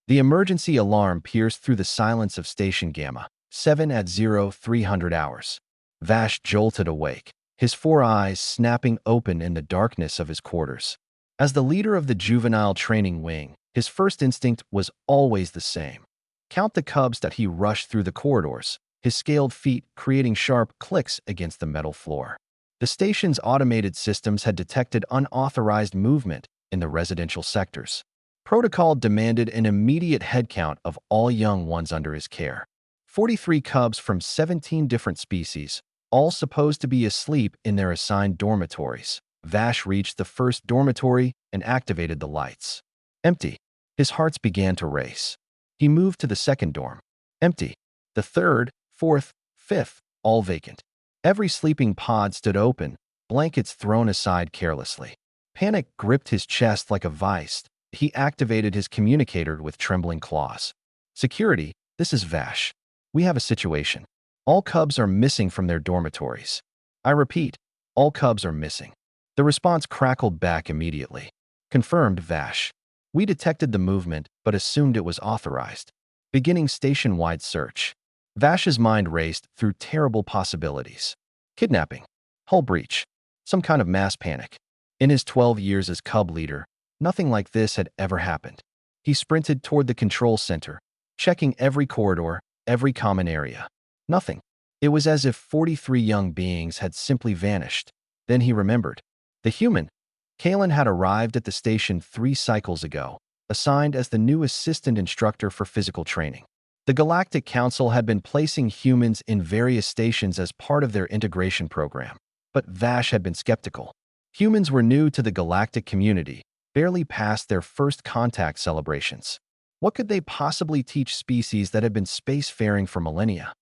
The emergency alarm pierced through the silence of Station Gamma, 7 at 0300 hours. Vash jolted awake, his four eyes snapping open in the darkness of his quarters. As the leader of the juvenile training wing, his first instinct was always the same. Count the cubs that he rushed through the corridors, his scaled feet creating sharp clicks against the metal floor. The station's automated systems had detected unauthorized movement in the residential sectors. Protocol demanded an immediate headcount of all young ones under his care. 43 cubs from 17 different species, all supposed to be asleep in their assigned dormitories. Vash reached the first dormitory and activated the lights. Empty. His hearts began to race. He moved to the second dorm. Empty. The third, fourth, fifth, all vacant. Every sleeping pod stood open, blankets thrown aside carelessly. Panic gripped his chest like a vice. He activated his communicator with trembling claws. Security, this is Vash. We have a situation. All cubs are missing from their dormitories. I repeat, all cubs are missing. The response crackled back immediately. Confirmed, Vash. We detected the movement, but assumed it was authorized. Beginning station-wide search. Vash's mind raced through terrible possibilities. Kidnapping. Hull breach. Some kind of mass panic. In his 12 years as cub leader, nothing like this had ever happened. He sprinted toward the control center, checking every corridor, every common area. Nothing. It was as if 43 young beings had simply vanished. Then he remembered. The human. Kalen had arrived at the station 3 cycles ago, assigned as the new assistant instructor for physical training. The Galactic Council had been placing humans in various stations as part of their integration program, but Vash had been skeptical. Humans were new to the galactic community, barely past their first contact celebrations. What could they possibly teach species that had been spacefaring for millennia?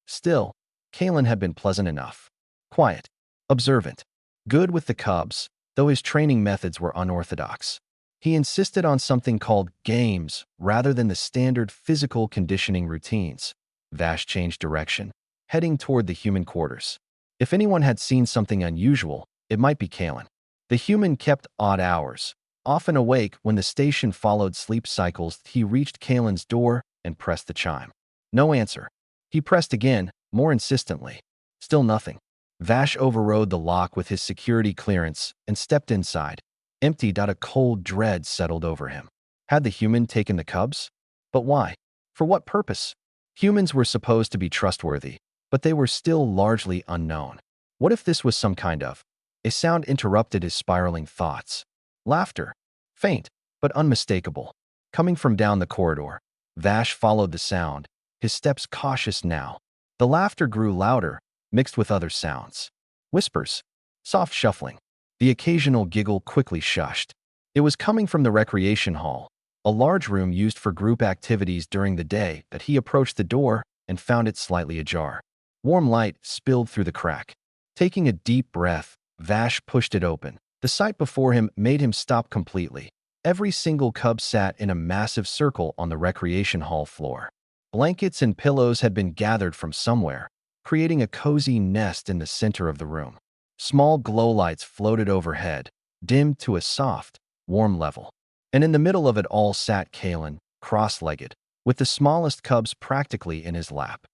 Still, Kalen had been pleasant enough. Quiet, observant, good with the cubs, though his training methods were unorthodox. He insisted on something called games rather than the standard physical conditioning routines. Vash changed direction, heading toward the human quarters. If anyone had seen something unusual, it might be Kalen. The human kept odd hours, often awake when the station followed sleep cycles. He reached Kalen's door and pressed the chime. No answer. He pressed again, more insistently. Still nothing. Vash overrode the lock with his security clearance and stepped inside. Empty. A cold dread settled over him. Had the human taken the cubs? But why? For what purpose? Humans were supposed to be trustworthy, but they were still largely unknown. What if this was some kind of? A sound interrupted his spiraling thoughts. Laughter. Faint, but unmistakable. Coming from down the corridor. Vash followed the sound, his steps cautious now. The laughter grew louder, mixed with other sounds. Whispers. Soft shuffling. The occasional giggle quickly shushed. It was coming from the recreation hall, a large room used for group activities during the day. That he approached the door and found it slightly ajar. Warm light spilled through the crack. Taking a deep breath, Vash pushed it open. The sight before him made him stop completely. Every single cub sat in a massive circle on the recreation hall floor. Blankets and pillows had been gathered from somewhere, creating a cozy nest in the center of the room. Small glow lights floated overhead, dimmed to a soft, warm level. And in the middle of it all sat Kalen, cross-legged, with the smallest cubs practically in his lap.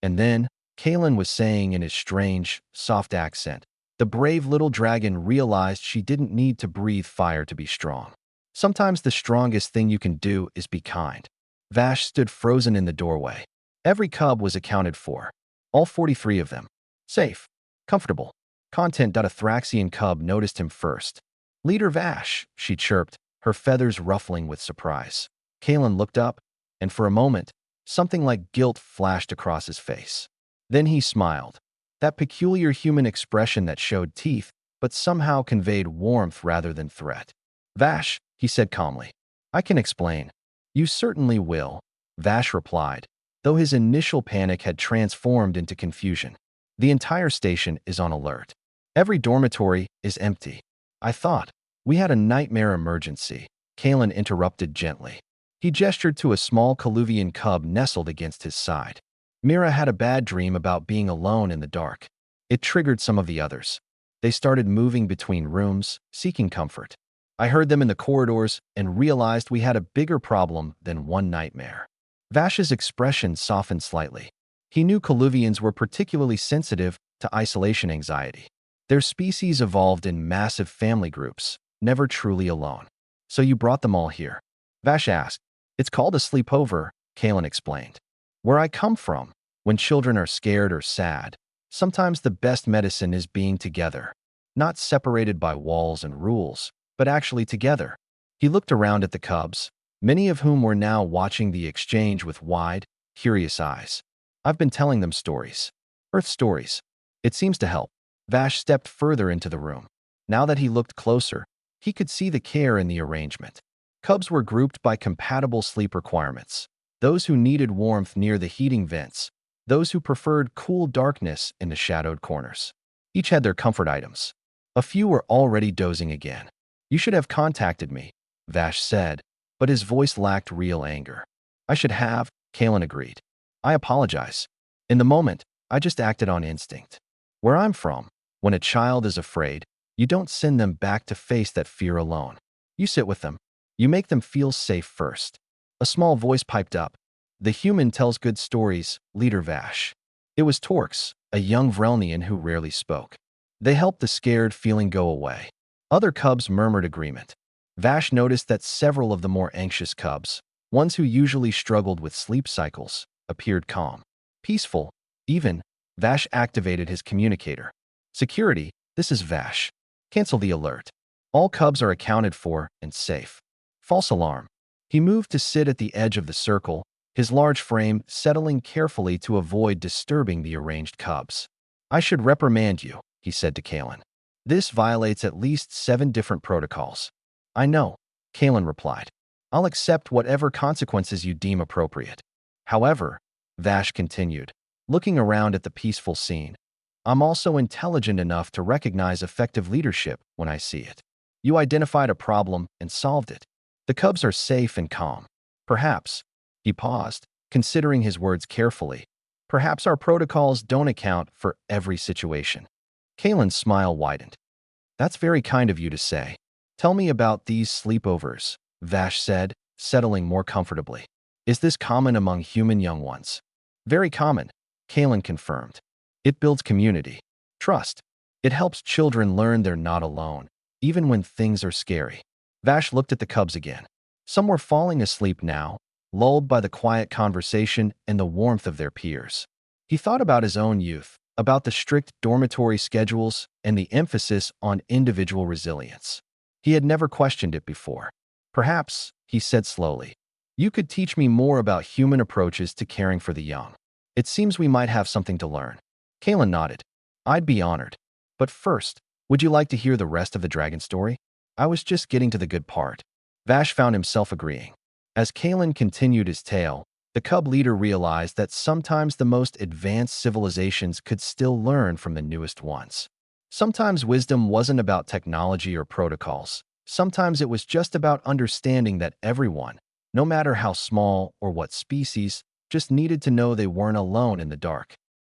And then, Kalen was saying in his strange, soft accent, the brave little dragon realized she didn't need to breathe fire to be strong. Sometimes the strongest thing you can do is be kind. Vash stood frozen in the doorway. Every cub was accounted for. All 43 of them. Safe. Comfortable. Content. A Thraxian cub noticed him first. Leader Vash, she chirped, her feathers ruffling with surprise. Kalen looked up, and for a moment, something like guilt flashed across his face. Then he smiled. That peculiar human expression that showed teeth, but somehow conveyed warmth rather than threat. Vash, he said calmly. I can explain. You certainly will, Vash replied, though his initial panic had transformed into confusion. The entire station is on alert. Every dormitory is empty. I thought. We had a nightmare emergency, Kalen interrupted gently. He gestured to a small Coluvian cub nestled against his side. Mira had a bad dream about being alone in the dark. It triggered some of the others. They started moving between rooms, seeking comfort. I heard them in the corridors and realized we had a bigger problem than one nightmare. Vash's expression softened slightly. He knew Coluvians were particularly sensitive to isolation anxiety. Their species evolved in massive family groups, never truly alone. So you brought them all here? Vash asked. It's called a sleepover, Kalen explained. Where I come from, when children are scared or sad, sometimes the best medicine is being together, not separated by walls and rules, but actually together. He looked around at the cubs, many of whom were now watching the exchange with wide, curious eyes. I've been telling them stories. Earth stories. It seems to help. Vash stepped further into the room. Now that he looked closer, he could see the care in the arrangement. Cubs were grouped by compatible sleep requirements. Those who needed warmth near the heating vents, those who preferred cool darkness in the shadowed corners. Each had their comfort items. A few were already dozing again. You should have contacted me, Vash said, but his voice lacked real anger. I should have, Kalen agreed. I apologize. In the moment, I just acted on instinct. Where I'm from, when a child is afraid, you don't send them back to face that fear alone. You sit with them. You make them feel safe first. A small voice piped up. The human tells good stories, Leader Vash. It was Torx, a young Vrelnian who rarely spoke. They helped the scared feeling go away. Other cubs murmured agreement. Vash noticed that several of the more anxious cubs, ones who usually struggled with sleep cycles, appeared calm. Peaceful, even. Vash activated his communicator. Security, this is Vash. Cancel the alert. All cubs are accounted for and safe. False alarm. He moved to sit at the edge of the circle, his large frame settling carefully to avoid disturbing the arranged cubs. I should reprimand you, he said to Kalen. This violates at least 7 different protocols. I know, Kalen replied. I'll accept whatever consequences you deem appropriate. However, Vash continued, looking around at the peaceful scene, I'm also intelligent enough to recognize effective leadership when I see it. You identified a problem and solved it. The cubs are safe and calm. Perhaps, he paused, considering his words carefully, perhaps our protocols don't account for every situation. Kalen's smile widened. That's very kind of you to say. Tell me about these sleepovers, Vash said, settling more comfortably. Is this common among human young ones? Very common, Kalen confirmed. It builds community, trust. It helps children learn they're not alone, even when things are scary. Vash looked at the cubs again. Some were falling asleep now, lulled by the quiet conversation and the warmth of their peers. He thought about his own youth, about the strict dormitory schedules and the emphasis on individual resilience. He had never questioned it before. Perhaps, he said slowly, you could teach me more about human approaches to caring for the young. It seems we might have something to learn. Kalen nodded. I'd be honored. But first, would you like to hear the rest of the dragon story? I was just getting to the good part. Vash found himself agreeing. As Kalen continued his tale, the cub leader realized that sometimes the most advanced civilizations could still learn from the newest ones. Sometimes wisdom wasn't about technology or protocols. Sometimes it was just about understanding that everyone, no matter how small or what species, just needed to know they weren't alone in the dark.